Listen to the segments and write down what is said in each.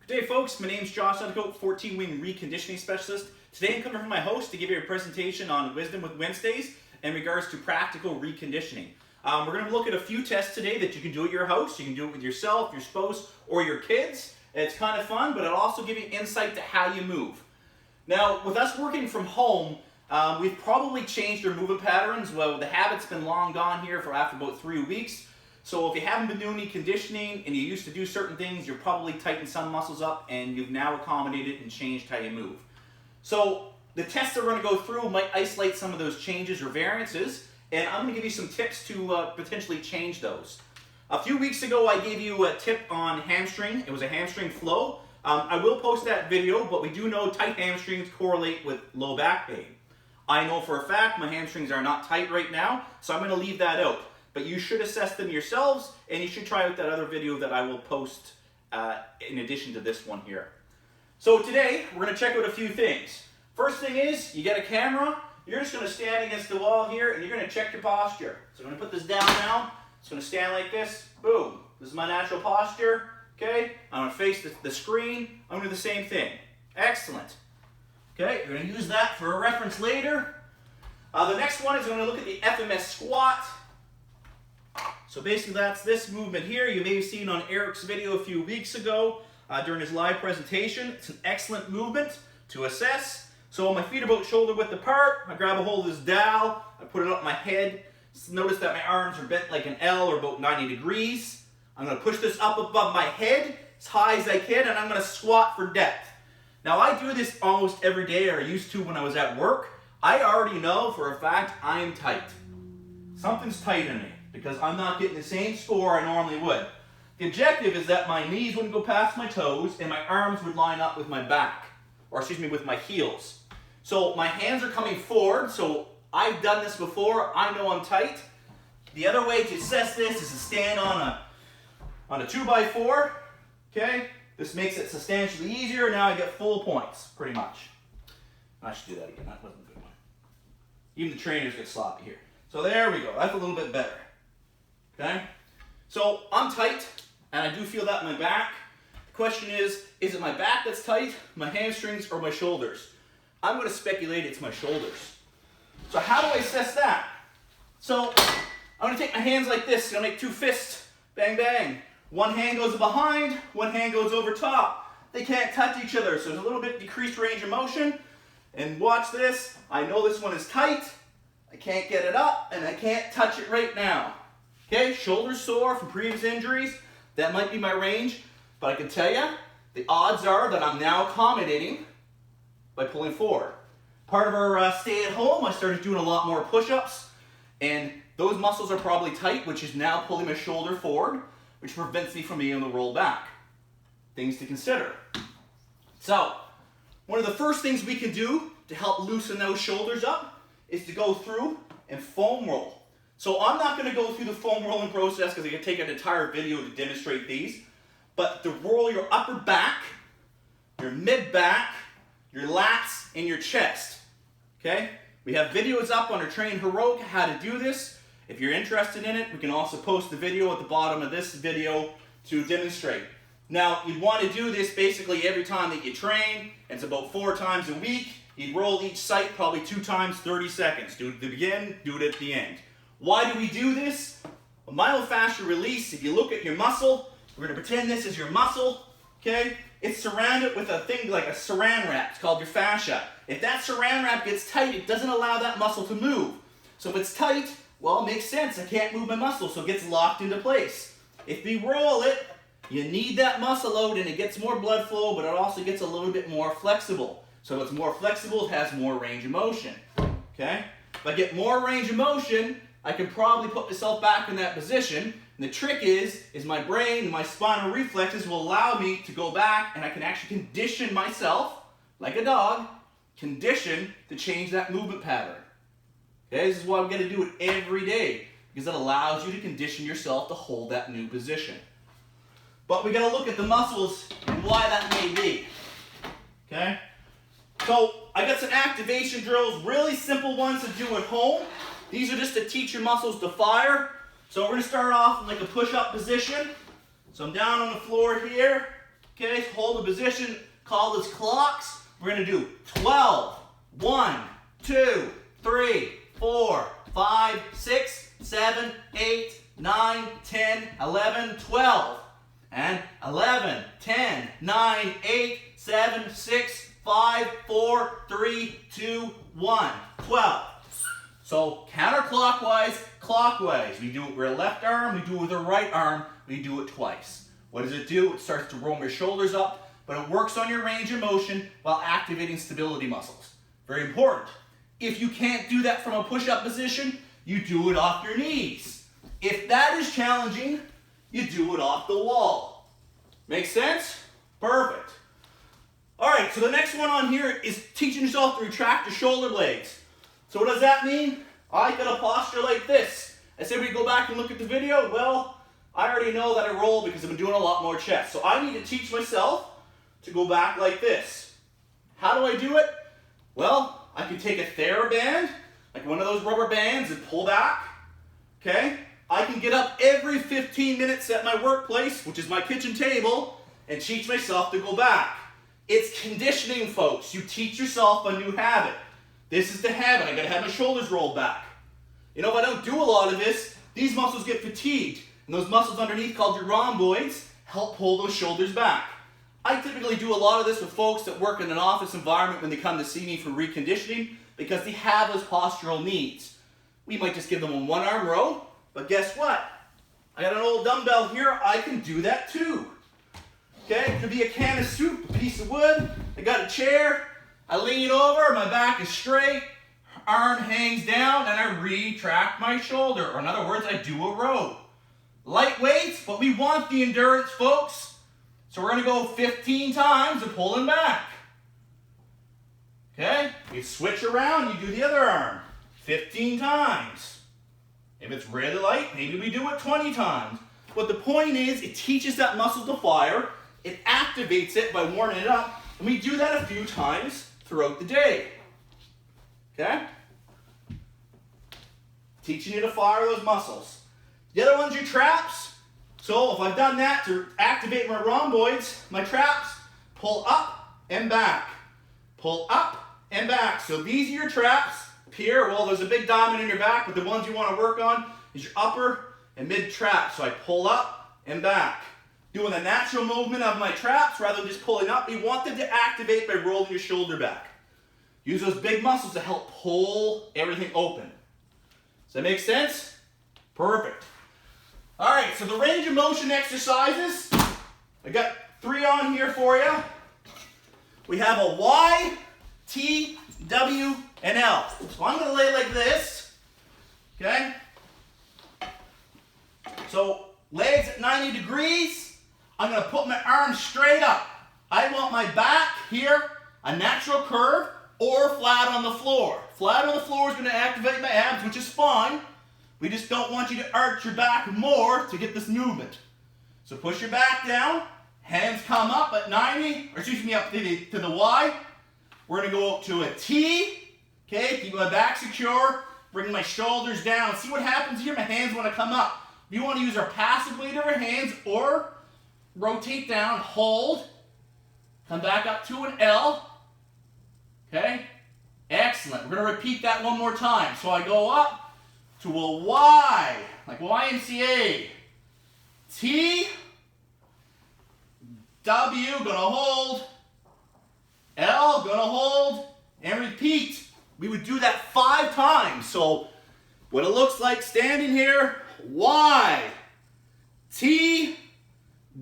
Good day, folks. My name is Josh Undercoat, 14-wing reconditioning specialist. Today I'm coming from my host to give you a presentation on Wisdom with Wednesdays in regards to practical reconditioning. We're going to look at a few tests today that you can do at your house. You can do it with yourself, your spouse, or your kids. It's kind of fun, but it'll also give you insight to how you move. Now, with us working from home, we've probably changed our movement patterns. Well, the habit's been long gone here after about 3 weeks. So if you haven't been doing any conditioning and you used to do certain things, you're probably tightened some muscles up and you've now accommodated and changed how you move. So the tests that we're going to go through might isolate some of those changes or variances, and I'm going to give you some tips to potentially change those. A few weeks ago I gave you a tip on hamstring. It was a hamstring flow. I will post that video, but we do know tight hamstrings correlate with low back pain. I know for a fact my hamstrings are not tight right now, so I'm going to leave that out. But you should assess them yourselves, and you should try out that other video that I will post in addition to this one here. So today, we're going to check out a few things. First thing is, you get a camera, you're just going to stand against the wall here, and you're going to check your posture. So I'm going to put this down now. It's going to stand like this. Boom. This is my natural posture. Okay? I'm going to face the screen. I'm going to do the same thing. Excellent. Okay? You're going to use that for a reference later. The next one is I'm going to look at the FMS squat. So basically that's this movement here. You may have seen on Eric's video a few weeks ago during his live presentation. It's an excellent movement to assess. So my feet are about shoulder width apart. I grab a hold of this dowel. I put it up my head. Notice that my arms are bent like an L or about 90 degrees. I'm going to push this up above my head as high as I can, and I'm going to squat for depth. Now I do this almost every day, or I used to when I was at work. I already know for a fact I am tight. Something's tight in me, because I'm not getting the same score I normally would. The objective is that my knees wouldn't go past my toes and my arms would line up with my back, or excuse me, with my heels. So my hands are coming forward, so I've done this before, I know I'm tight. The other way to assess this is to stand on a 2x4, okay? This makes it substantially easier. Now I get full points, pretty much. I should do that again, that wasn't a good one. Even the trainers get sloppy here. So there we go, that's a little bit better. Okay? So I'm tight, and I do feel that in my back. The question is it my back that's tight, my hamstrings, or my shoulders? I'm going to speculate it's my shoulders. So how do I assess that? So I'm going to take my hands like this. I'm going to make two fists. Bang, bang. One hand goes behind, one hand goes over top. They can't touch each other, so there's a little bit decreased range of motion. And watch this. I know this one is tight. I can't get it up, and I can't touch it right now. Okay, shoulders sore from previous injuries. That might be my range, but I can tell you, the odds are that I'm now accommodating by pulling forward. Part of our stay at home, I started doing a lot more push-ups, and those muscles are probably tight, which is now pulling my shoulder forward, which prevents me from being able to roll back. Things to consider. So, one of the first things we can do to help loosen those shoulders up is to go through and foam roll. So I'm not going to go through the foam rolling process because I can take an entire video to demonstrate these, but to roll your upper back, your mid-back, your lats, and your chest. Okay? We have videos up on our Train Heroic how to do this. If you're interested in it, we can also post the video at the bottom of this video to demonstrate. Now, you'd want to do this basically every time that you train. It's about 4 times a week. You'd roll each site probably 2 times 30 seconds. Do it at the beginning, do it at the end. Why do we do this? A myofascial release, if you look at your muscle, we're going to pretend this is your muscle, okay? It's surrounded with a thing like a saran wrap. It's called your fascia. If that saran wrap gets tight, it doesn't allow that muscle to move. So if it's tight, well, it makes sense. I can't move my muscle, so it gets locked into place. If we roll it, you need that muscle out, and it gets more blood flow, but it also gets a little bit more flexible. So if it's more flexible, it has more range of motion, okay? If I get more range of motion, I can probably put myself back in that position. And the trick is my brain and my spinal reflexes will allow me to go back, and I can actually condition myself, like a dog, condition to change that movement pattern. Okay, this is why I'm going to do it every day, because it allows you to condition yourself to hold that new position. But we got to look at the muscles and why that may be. Okay? So I got some activation drills, really simple ones to do at home. These are just to teach your muscles to fire. So we're going to start off in like a push-up position. So I'm down on the floor here. Okay, hold the position, call this clocks. We're gonna do 12. 1, 2, 3, 4, 5, 6, 7, 8, 9, 10, 11, 12. And 11, 10, 9, 8, 7, 6, 5, 4, 3, 2, 1, 12. So counterclockwise, clockwise. We do it with our left arm, we do it with our right arm, we do it twice. What does it do? It starts to roll your shoulders up, but it works on your range of motion while activating stability muscles. Very important. If you can't do that from a push-up position, you do it off your knees. If that is challenging, you do it off the wall. Make sense? Perfect. All right, so the next one on here is teaching yourself to retract your shoulder blades. So what does that mean? I got a posture like this. I said we go back and look at the video. Well, I already know that I roll because I've been doing a lot more chest. So I need to teach myself to go back like this. How do I do it? Well, I can take a TheraBand, like one of those rubber bands, and pull back. Okay? I can get up every 15 minutes at my workplace, which is my kitchen table, and teach myself to go back. It's conditioning, folks. You teach yourself a new habit. This is the habit. I gotta have my shoulders rolled back. You know, if I don't do a lot of this, these muscles get fatigued. And those muscles underneath, called your rhomboids, help pull those shoulders back. I typically do a lot of this with folks that work in an office environment when they come to see me for reconditioning because they have those postural needs. We might just give them a one-arm row, but guess what? I got an old dumbbell here. I can do that too. Okay, it could be a can of soup, a piece of wood. I got a chair. I lean over, my back is straight, arm hangs down, and I retract my shoulder. Or in other words, I do a row. Light weights, but we want the endurance, folks. So we're gonna go 15 times and pulling back. Okay, we switch around, you do the other arm. 15 times. If it's really light, maybe we do it 20 times. But the point is, it teaches that muscle to fire, it activates it by warming it up, and we do that a few times throughout the day. Okay? Teaching you to fire those muscles. The other one's your traps. So if I've done that to activate my rhomboids, my traps, pull up and back. Pull up and back. So these are your traps. Here, well, there's a big diamond in your back, but the ones you want to work on is your upper and mid traps. So I pull up and back. Doing a natural movement of my traps rather than just pulling up. We want them to activate by rolling your shoulder back. Use those big muscles to help pull everything open. Does that make sense? Perfect. All right, so the range of motion exercises, I got 3 on here for you. We have a Y, T, W, and L. So I'm gonna lay like this, okay? So legs at 90 degrees. I'm gonna put my arms straight up. I want my back here, a natural curve, or flat on the floor. Flat on the floor is gonna activate my abs, which is fine. We just don't want you to arch your back more to get this movement. So push your back down, hands come up at 90, or excuse me, up to the Y. We're gonna go up to a T, okay, keep my back secure, bring my shoulders down. See what happens here? My hands wanna come up. We wanna use our passive weight of our hands or rotate down, hold, come back up to an L, okay? Excellent. We're gonna repeat that one more time. So I go up to a Y, like YMCA. T, W, gonna hold, L, gonna hold, and repeat. We would do that 5 times. So what it looks like standing here, Y, T,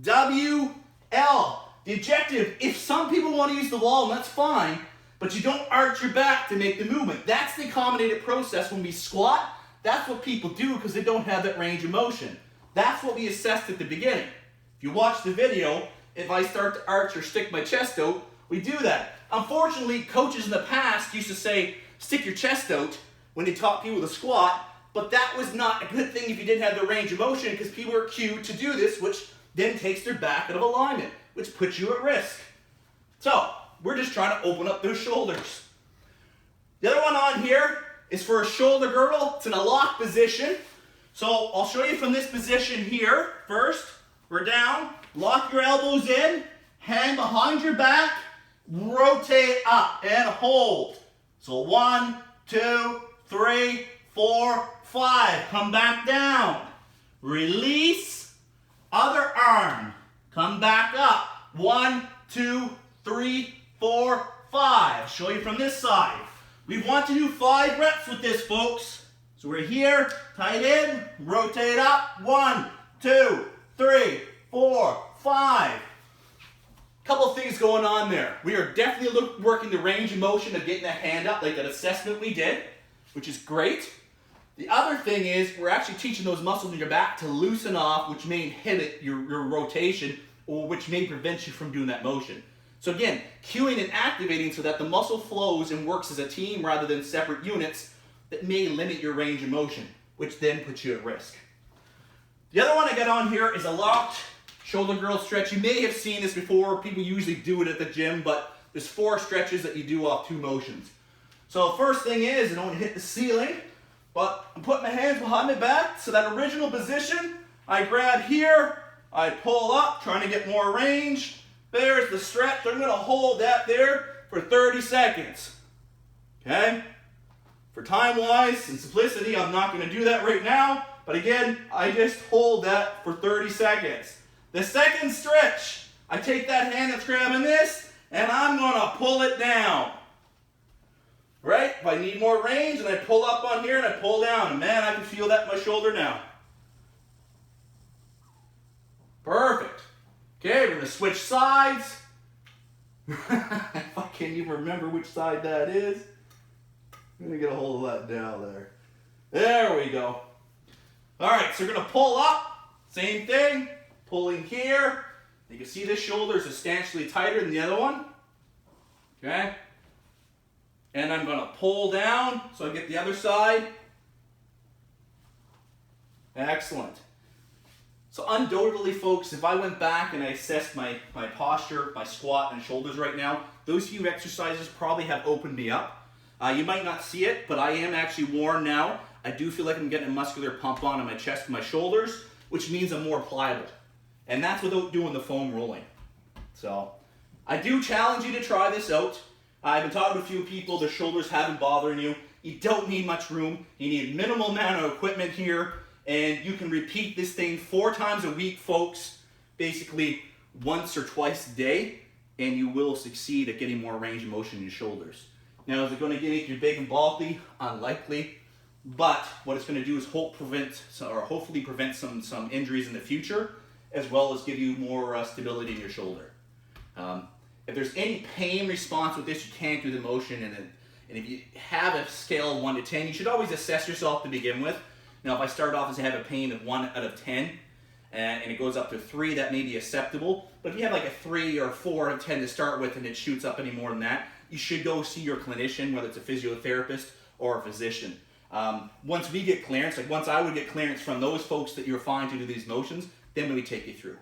W, L. The objective, if some people want to use the wall, and that's fine, but you don't arch your back to make the movement. That's the accommodated process. When we squat, that's what people do because they don't have that range of motion. That's what we assessed at the beginning. If you watch the video, if I start to arch or stick my chest out, we do that. Unfortunately, coaches in the past used to say, stick your chest out when they taught people to squat, but that was not a good thing if you didn't have the range of motion because people are cued to do this, which then takes their back out of alignment, which puts you at risk. So, we're just trying to open up those shoulders. The other one on here is for a shoulder girdle. It's in a lock position. So I'll show you from this position here. First, we're down, lock your elbows in, hand behind your back, rotate up and hold. So 1, 2, 3, 4, 5. Come back down. Release. Other arm. Come back up. 1, 2, 3, 4, 5. Show you from this side. We want to do 5 reps with this, folks. So we're here, tight in, rotate up. 1, 2, 3, 4, 5. Couple things going on there. We are definitely working the range of motion of getting the hand up, like that assessment we did, which is great. The other thing is we're actually teaching those muscles in your back to loosen off, which may inhibit your rotation, or which may prevent you from doing that motion. So again, cueing and activating so that the muscle flows and works as a team rather than separate units that may limit your range of motion, which then puts you at risk. The other one I got on here is a locked shoulder girdle stretch. You may have seen this before. People usually do it at the gym, but there's 4 stretches that you do off 2 motions. So first thing is, I don't want to hit the ceiling, but I'm putting my hands behind my back. So that original position, I grab here, I pull up, trying to get more range. There's the stretch. I'm going to hold that there for 30 seconds. Okay? For time-wise and simplicity, I'm not going to do that right now. But again, I just hold that for 30 seconds. The second stretch, I take that hand that's grabbing this, and I'm going to pull it down. Right? If I need more range, and I pull up on here, and I pull down. And man, I can feel that in my shoulder now. Perfect. Okay, we're going to switch sides. I can't even remember which side that is. I'm going to get a hold of that down there. There we go. All right, so we're going to pull up. Same thing. Pulling here. You can see this shoulder is substantially tighter than the other one. Okay? And I'm going to pull down so I get the other side. Excellent. So undoubtedly, folks, if I went back and I assessed my posture, my squat and shoulders right now, those few exercises probably have opened me up. You might not see it, but I am actually warm now. I do feel like I'm getting a muscular pump on my chest and my shoulders, which means I'm more pliable. And that's without doing the foam rolling. So I do challenge you to try this out. I've been talking to a few people, their shoulders haven't bothering you. You don't need much room. You need minimal amount of equipment here. And you can repeat this thing 4 times a week, folks. Basically once or twice a day. And you will succeed at getting more range of motion in your shoulders. Now, is it going to make you big and bulky? Unlikely. But what it's going to do is hopefully prevent some injuries in the future, as well as give you more stability in your shoulder. If there's any pain response with this, you can't do the motion. And if you have a scale of 1 to 10, you should always assess yourself to begin with. Now, if I start off as I have a pain of 1 out of 10, and it goes up to 3, that may be acceptable. But if you have like a 3 or 4 out of 10 to start with, and it shoots up any more than that, you should go see your clinician, whether it's a physiotherapist or a physician. Once we get clearance, like once I would get clearance from those folks that you're fine to do these motions, then we take you through.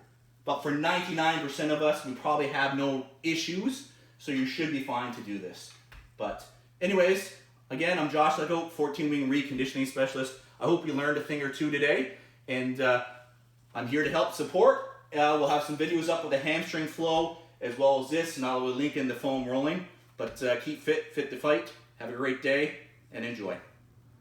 But for 99% of us, we probably have no issues, so you should be fine to do this. But anyways, again, I'm Josh Lego, 14-wing reconditioning specialist. I hope you learned a thing or two today, and I'm here to help support. We'll have some videos up with the hamstring flow, as well as this, and I will link in the foam rolling. But keep fit to fight. Have a great day, and enjoy.